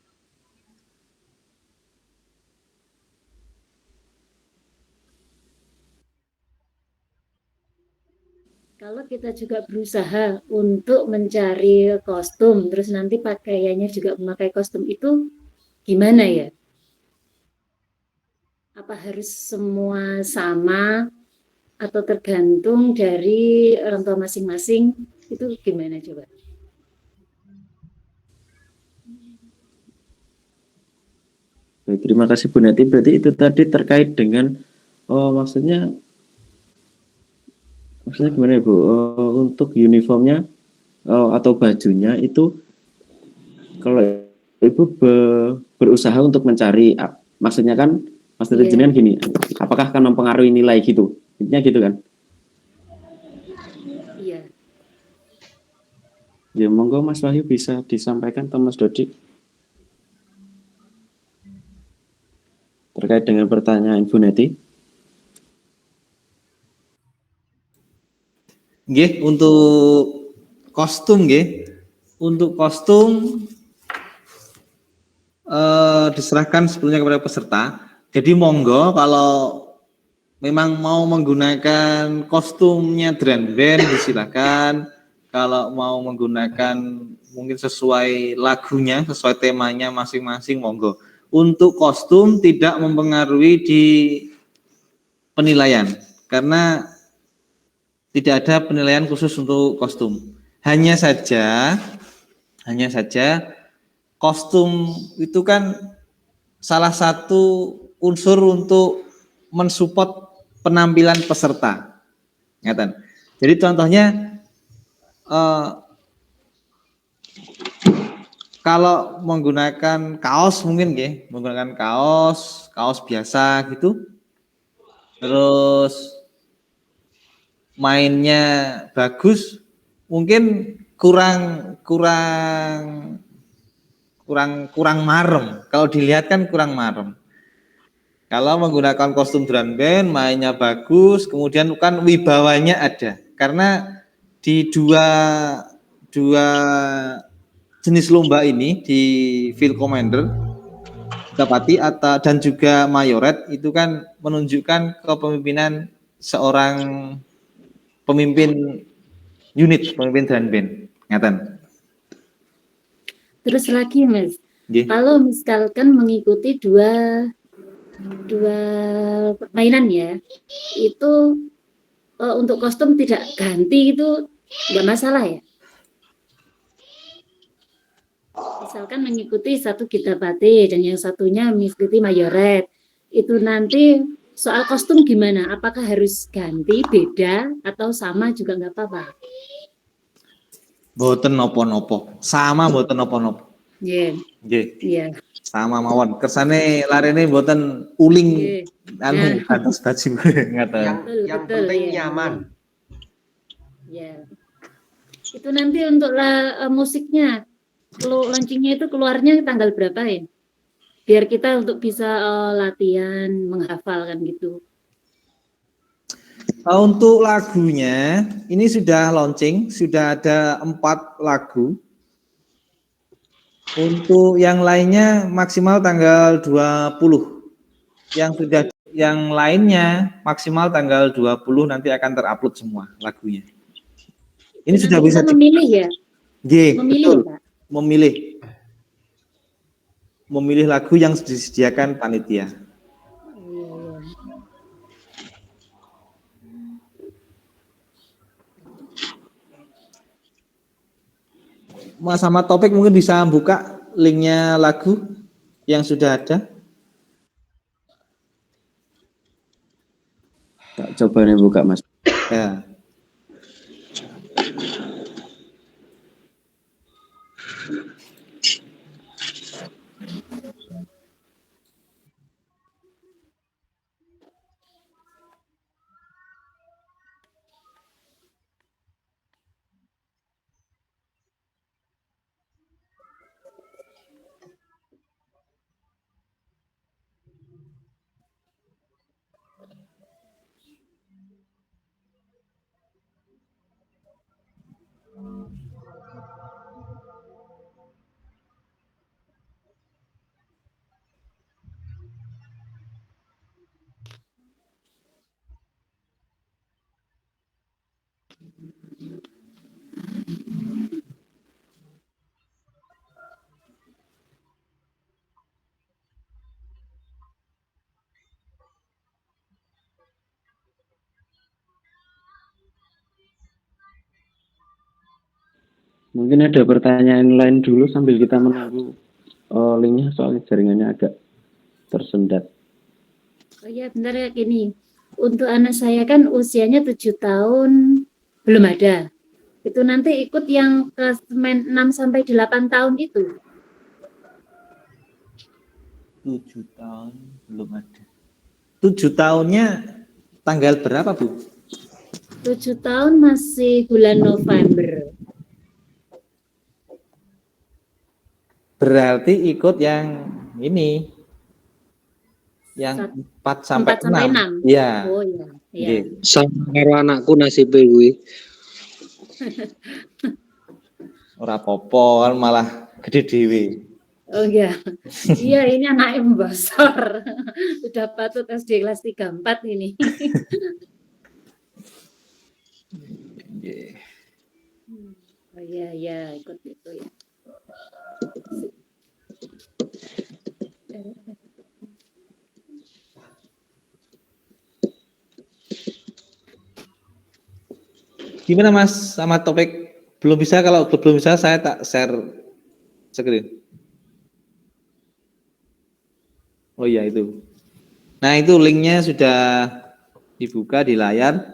Kalau kita juga berusaha untuk mencari kostum, terus nanti pakaiannya juga memakai kostum itu gimana ya? Apa harus semua sama atau tergantung dari orang tua masing-masing? Itu gimana coba? Baik, terima kasih Bu Neti. Berarti itu tadi terkait dengan maksudnya gimana ya Bu? Untuk uniformnya atau bajunya itu kalau Ibu berusaha untuk mencari, maksudnya kan maksudnya jenengan gini, apakah akan mempengaruhi nilai gitu? Intinya gitu kan? Iya. Ya monggo Mas Wahyu bisa disampaikan atau Mas Dodi terkait dengan pertanyaan Bu Neti. Untuk kostum untuk kostum diserahkan sepenuhnya kepada peserta. Jadi monggo kalau memang mau menggunakan kostumnya drum band disilakan. Kalau mau menggunakan mungkin sesuai lagunya, sesuai temanya masing-masing monggo. Untuk kostum tidak mempengaruhi di penilaian karena tidak ada penilaian khusus untuk kostum. Hanya saja kostum itu kan salah satu unsur untuk mensupport penampilan peserta. Ngatan. Jadi contohnya kalau menggunakan kaos mungkin ya, menggunakan kaos biasa gitu. Terus mainnya bagus, mungkin kurang kurang kurang kurang marem. Kalau dilihat kan kurang marem. Kalau menggunakan kostum drum band, mainnya bagus, kemudian kan wibawanya ada. Karena di dua jenis lomba ini di Field Commander, Dapati atau dan juga Mayoret itu kan menunjukkan kepemimpinan seorang pemimpin unit, pemimpin drum band. Ngaten. Terus lagi Mas, Nggih. kalau misalkan mengikuti dua permainan ya, itu untuk kostum tidak ganti itu nggak masalah ya? Misalkan mengikuti satu Gita Pati dan yang satunya mengikuti Mayoret, itu nanti soal kostum gimana? Apakah harus ganti, beda, atau sama juga nggak apa-apa? Mboten napa-napa. Sama mboten napa-napa. Iya, Nggih. iya, Sama mawon. Kersane larene mboten uling iya. anu Nah. atas baju ngaten. Yang Betul, penting ya. nyaman. Ya. Itu nanti untuk musiknya, launchingnya itu keluarnya tanggal berapa ya? Biar kita untuk bisa latihan menghafalkan gitu. Untuk lagunya ini sudah launching, sudah ada 4 lagu. Untuk yang lainnya maksimal tanggal 20. Yang lainnya maksimal tanggal 20 nanti akan terupload semua lagunya. Ini Nanti sudah bisa kita memilih ya? Nggih, Memilih betul. Pak? Memilih lagu yang disediakan panitia. Mas sama Topik mungkin bisa buka linknya lagu yang sudah ada. Tak coba nih buka Mas. Ya. Mungkin ada pertanyaan lain dulu sambil kita menunggu linknya, soalnya jaringannya agak tersendat. Oh ya, bentar ya gini. Untuk anak saya kan usianya 7 tahun belum ada. Itu nanti ikut yang klasemen 6 sampai 8 tahun itu. 7 tahun belum ada. 7 tahunnya tanggal berapa, Bu? 7 tahun masih bulan November. Berarti ikut yang ini. Yang 4 sampai 6. Iya. Oh iya, iya. Sama karo anakku nasibe kuwi. Ora apa-apa kan malah gede dhewe. Oh iya. Iya, ini anaknya membesar. Udah patut SD kelas 3 4 ini. Oh iya, iya, ikut itu ya. Gimana Mas sama Topik? Belum bisa, kalau belum bisa saya tak share screen. Oh iya itu. Nah itu linknya sudah dibuka di layar.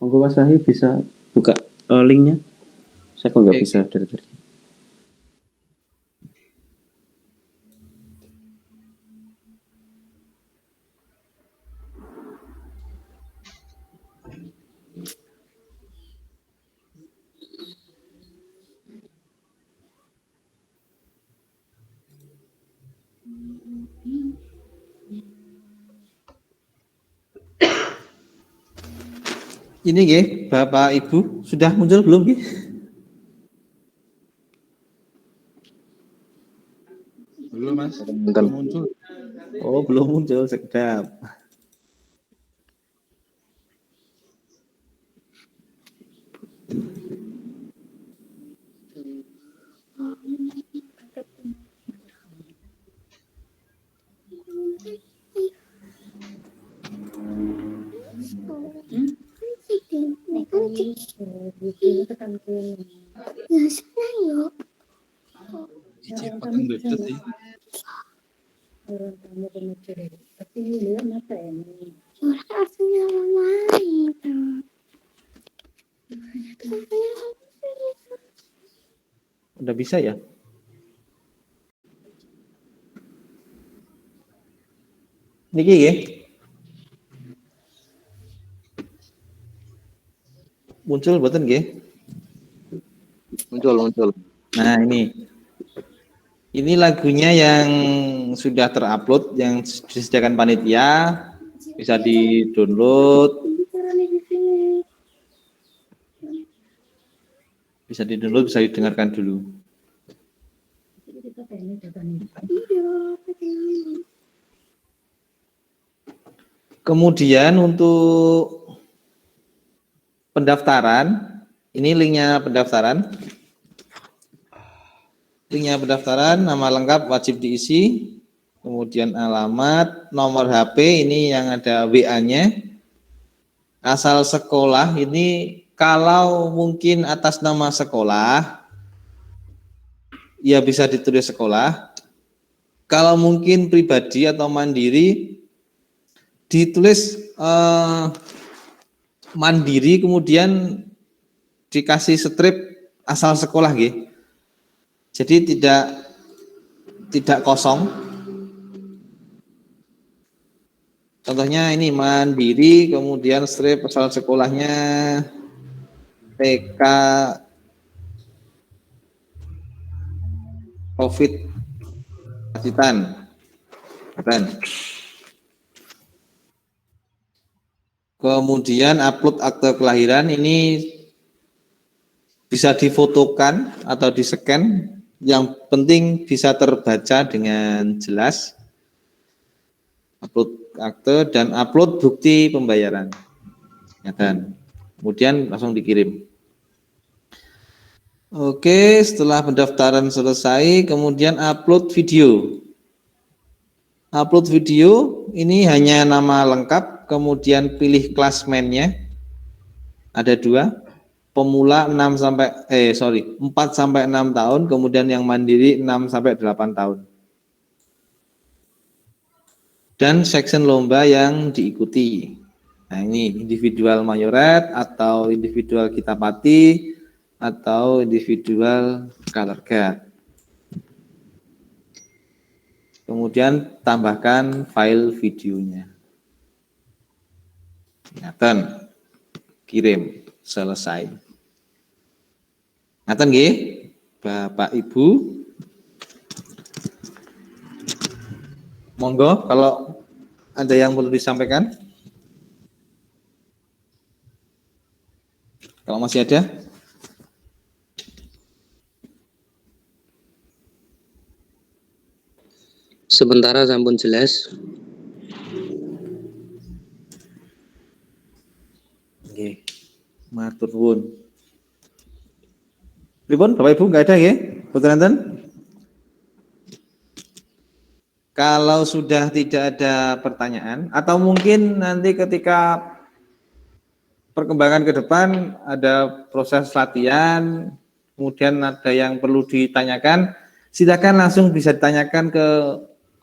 Monggo Mas Wahyu bisa buka linknya. Saya kok nggak Oke. bisa dari tadi. Ini nggih, Bapak Ibu sudah muncul belum nggih? Belum Mas, Bentar. belum muncul. Oh, belum muncul, sedap. Udah bisa ya? Niki nggih. Muncul mboten nggih? Muncul. Nah, ini lagunya yang sudah terupload, yang disediakan panitia, bisa di-download, bisa didengarkan dulu. Kemudian untuk pendaftaran, ini linknya pendaftaran. Linknya pendaftaran, nama lengkap wajib diisi, kemudian alamat, nomor HP, ini yang ada WA-nya, asal sekolah, ini kalau mungkin atas nama sekolah, ya bisa ditulis sekolah. Kalau mungkin pribadi atau mandiri, ditulis mandiri, kemudian dikasih strip asal sekolah, gitu. Jadi tidak kosong. Contohnya ini mandiri, kemudian strip asal sekolahnya TK COVID Pacitan. Kemudian upload akte kelahiran, ini bisa difotokan atau di-scan. Yang penting bisa terbaca dengan jelas. Upload akte dan upload bukti pembayaran. Ya kan? Kemudian langsung dikirim. Oke, setelah pendaftaran selesai, kemudian upload video. Upload video ini hanya nama lengkap, kemudian pilih klasmennya. Ada 2. Pemula 4 sampai 6 tahun, kemudian yang mandiri 6 sampai 8 tahun. Dan section lomba yang diikuti. Nah, ini individual mayoret atau individual kitapati atau individual color guard. Kemudian tambahkan file videonya. Ngaten. Kirim, selesai. Ngaten nggih, Bapak Ibu. Monggo kalau ada yang perlu disampaikan. Kalau masih ada. Sementara sampun jelas. Nggih. Matur nuwun. Pripun Bapak Ibu enggak ada nggih? Boten enten? Kalau sudah tidak ada pertanyaan atau mungkin nanti ketika perkembangan ke depan ada proses latihan, kemudian ada yang perlu ditanyakan, silakan langsung bisa ditanyakan ke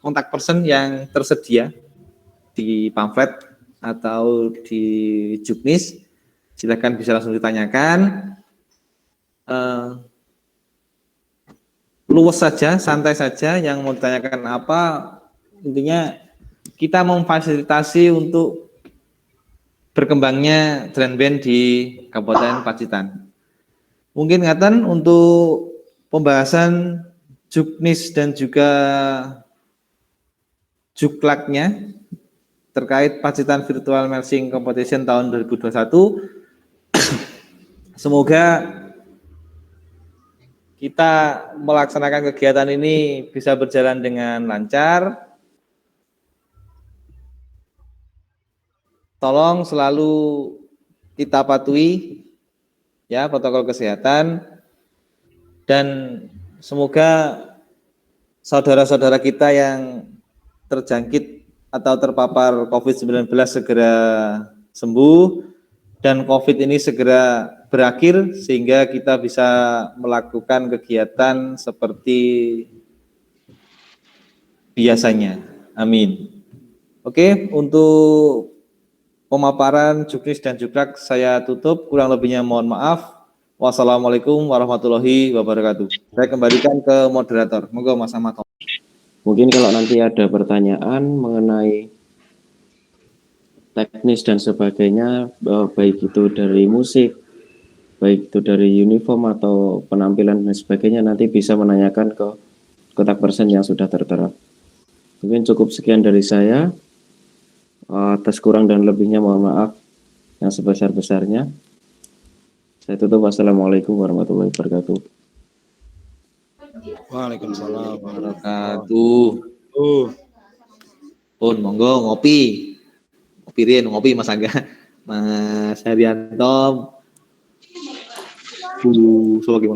kontak person yang tersedia di pamflet atau di Juknis. silakan bisa langsung ditanyakan. Luwes saja, santai saja, yang mau ditanyakan apa, intinya kita memfasilitasi untuk berkembangnya drum band di Kabupaten Pacitan. Mungkin ngaten untuk pembahasan juknis dan juga juklaknya terkait Pacitan Virtual Marching Competition tahun 2021. Semoga kita melaksanakan kegiatan ini bisa berjalan dengan lancar. Tolong selalu kita patuhi ya protokol kesehatan, dan semoga saudara-saudara kita yang terjangkit atau terpapar COVID-19 segera sembuh dan COVID ini segera berakhir sehingga kita bisa melakukan kegiatan seperti biasanya. Amin. Oke, untuk pemaparan juknis dan juklak saya tutup, kurang lebihnya mohon maaf. Wassalamualaikum warahmatullahi wabarakatuh. Saya kembalikan ke moderator. Monggo Mas Ahmad. Mungkin kalau nanti ada pertanyaan mengenai teknis dan sebagainya, baik itu dari musik, baik itu dari uniform atau penampilan dan sebagainya, nanti bisa menanyakan ke kontak person yang sudah tertera. Mungkin cukup sekian dari saya. Atas kurang dan lebihnya mohon maaf yang sebesar-besarnya. Saya tutup. Wassalamualaikum warahmatullahi wabarakatuh. Waalaikumsalam Wabarakatuh. Pun monggo ngopi. Ngopi Mas Angga. Mas Haryanto. Sebagai